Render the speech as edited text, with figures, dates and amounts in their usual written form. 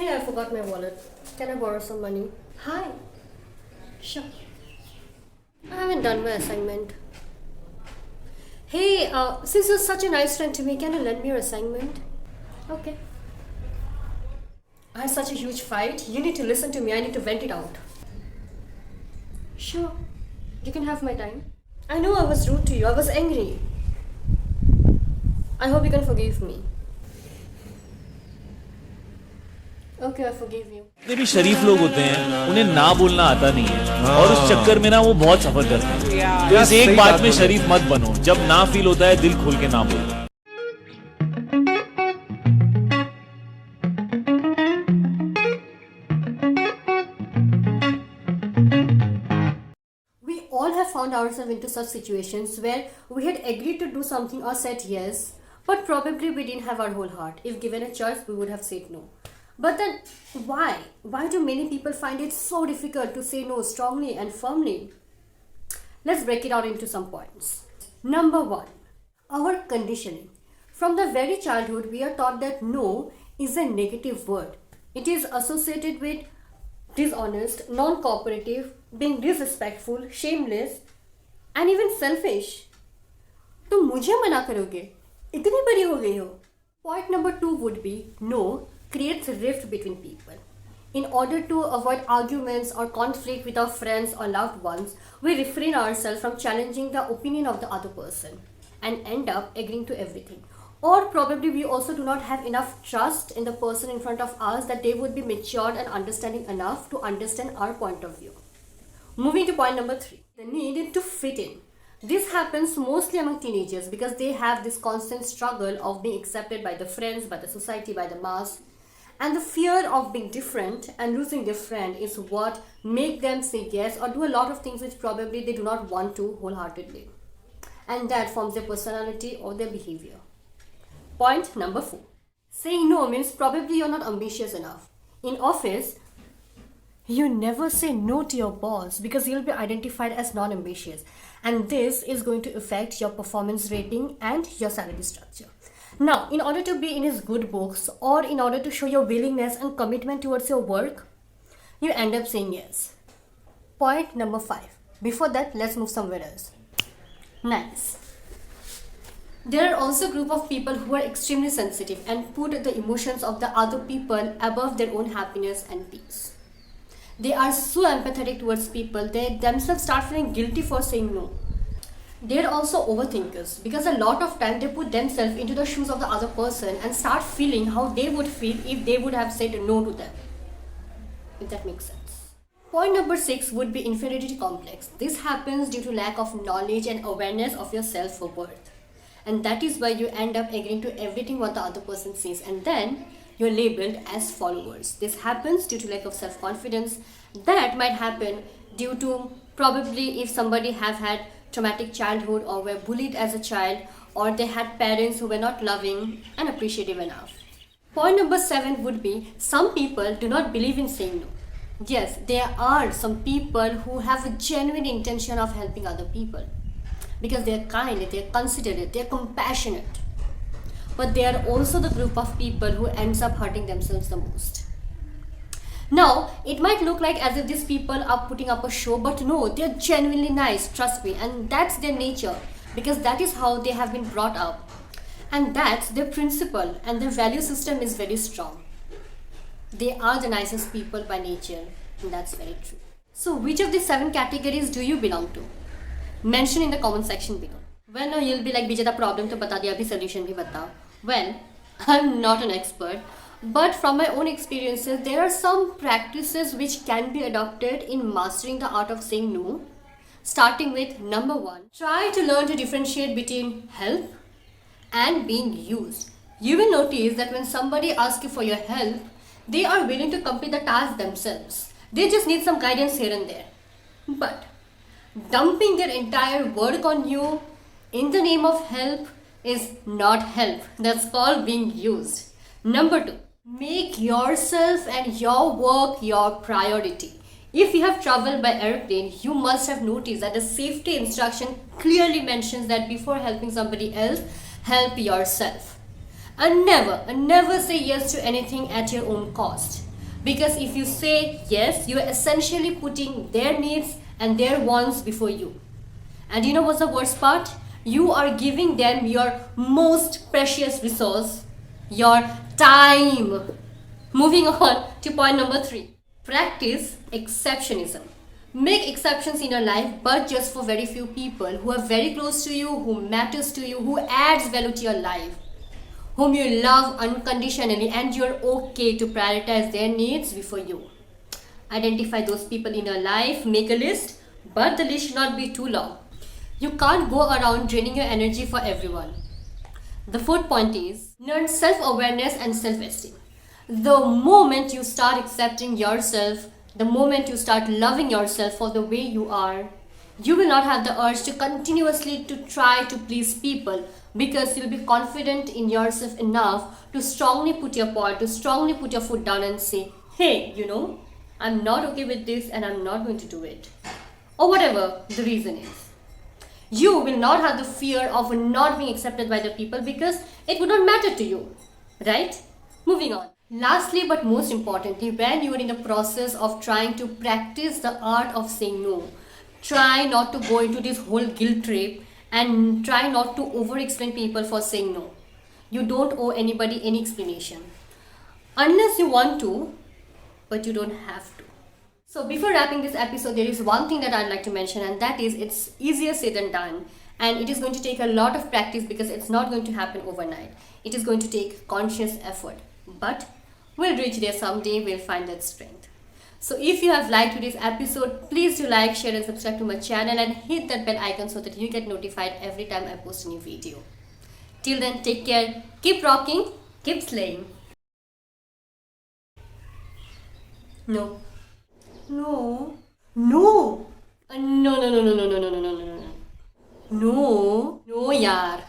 Hey, I forgot my wallet. Can I borrow some money? Hi. Sure. I haven't done my assignment. Hey, since you're such a nice friend to me, can you lend me your assignment? Okay. I had such a huge fight. You need to listen to me. I need to vent it out. Sure. You can have my time. I know I was rude to you. I was angry. I hope you can forgive me. Okay, I forgive you. जितने भी शरीफ लोग होते हैं उन्हें ना बोलना आता नहीं है और उस चक्कर में ना वो बहुत सफर करते हैं। तो इस एक बात में शरीफ मत बनो, जब ना फील होता है दिल खोल के ना बोलो। We all have found ourselves into such situations where we had agreed to do something or said yes, but probably we didn't have our whole heart. If given a choice, we would have said no. But then, why? Why do many people find it so difficult to say no strongly and firmly? Let's break it out into some points. Number one, our conditioning. From the very childhood, we are taught that no is a negative word. It is associated with dishonest, non-cooperative, being disrespectful, shameless, and even selfish. तुम मुझे मना करोगे? इतनी बड़ी हो गई हो? Point number two would be no creates a rift between people. In order to avoid arguments or conflict with our friends or loved ones, we refrain ourselves from challenging the opinion of the other person and end up agreeing to everything. Or probably we also do not have enough trust in the person in front of us that they would be matured and understanding enough to understand our point of view. Moving to point number three, the need to fit in. This happens mostly among teenagers because they have this constant struggle of being accepted by the friends, by the society, by the mass. And the fear of being different and losing their friend is what make them say yes or do a lot of things which probably they do not want to wholeheartedly. And that forms their personality or their behavior. Point number four. Saying no means probably you're not ambitious enough. In office, you never say no to your boss because you'll be identified as non-ambitious. And this is going to affect your performance rating and your salary structure. Now, in order to be in his good books or in order to show your willingness and commitment towards your work, you end up saying yes. Point number five. Before that, let's move somewhere else. Nice. There are also a group of people who are extremely sensitive and put the emotions of the other people above their own happiness and peace. They are so empathetic towards people, they themselves start feeling guilty for saying no. They are also overthinkers because a lot of time they put themselves into the shoes of the other person and start feeling how they would feel if they would have said no to them. If that makes sense. Point number six would be inferiority complex. This happens due to lack of knowledge and awareness of your self-worth. And that is why you end up agreeing to everything what the other person says and then you're labeled as followers. This happens due to lack of self-confidence. That might happen due to probably if somebody have had traumatic childhood or were bullied as a child or they had parents who were not loving and appreciative enough. Point number seven would be some people do not believe in saying no. Yes, there are some people who have a genuine intention of helping other people because they are kind, they are considerate, they are compassionate. But they are also the group of people who ends up hurting themselves the most. Now, it might look like as if these people are putting up a show, but no, they're genuinely nice, trust me, and that's their nature because that is how they have been brought up and that's their principle and their value system is very strong. They are the nicest people by nature and that's very true. So, which of these seven categories do you belong to? Mention in the comment section below. Well, now you'll be like, Bijeta, problem to bata diya, abhi solution bhi batao. Well, I'm not an expert. But from my own experiences, there are some practices which can be adopted in mastering the art of saying no. Starting with number one, try to learn to differentiate between help and being used. You will notice that when somebody asks you for your help, they are willing to complete the task themselves. They just need some guidance here and there. But dumping their entire work on you in the name of help is not help. That's called being used. Number two, make yourself and your work your priority. If you have traveled by airplane, you must have noticed that the safety instruction clearly mentions that before helping somebody else, help yourself. And never say yes to anything at your own cost. Because if you say yes, you are essentially putting their needs and their wants before you. And you know what's the worst part? You are giving them your most precious resource, your time. Moving on to point number 3. Practice exceptionism. Make exceptions in your life, but just for very few people who are very close to you, who matters to you, who adds value to your life, whom you love unconditionally, and you're okay to prioritize their needs before you. Identify those people in your life, make a list, but the list should not be too long. You can't go around draining your energy for everyone. The 4th point is learn self-awareness and self-esteem. The moment you start accepting yourself, the moment you start loving yourself for the way you are, you will not have the urge to continuously to try to please people, because you'll be confident in yourself enough to strongly put your point, to strongly put your foot down and say, hey, I'm not okay with this and I'm not going to do it. Or whatever the reason is. You will not have the fear of not being accepted by the people because it would not matter to you. Right? Moving on. Lastly, but most importantly, when you are in the process of trying to practice the art of saying no, try not to go into this whole guilt trip and try not to over-explain people for saying no. You don't owe anybody any explanation. Unless you want to, but you don't have to. So before wrapping this episode, there is one thing that I'd like to mention, and that is it's easier said than done. And it is going to take a lot of practice because it's not going to happen overnight. It is going to take conscious effort. But we'll reach there someday, we'll find that strength. So if you have liked today's episode, please do like, share and subscribe to my channel and hit that bell icon so that you get notified every time I post a new video. Till then, take care, keep rocking, keep slaying. No. No. No. No, no, no, no, no, no, no, no, no, no, no. No. No, yaar.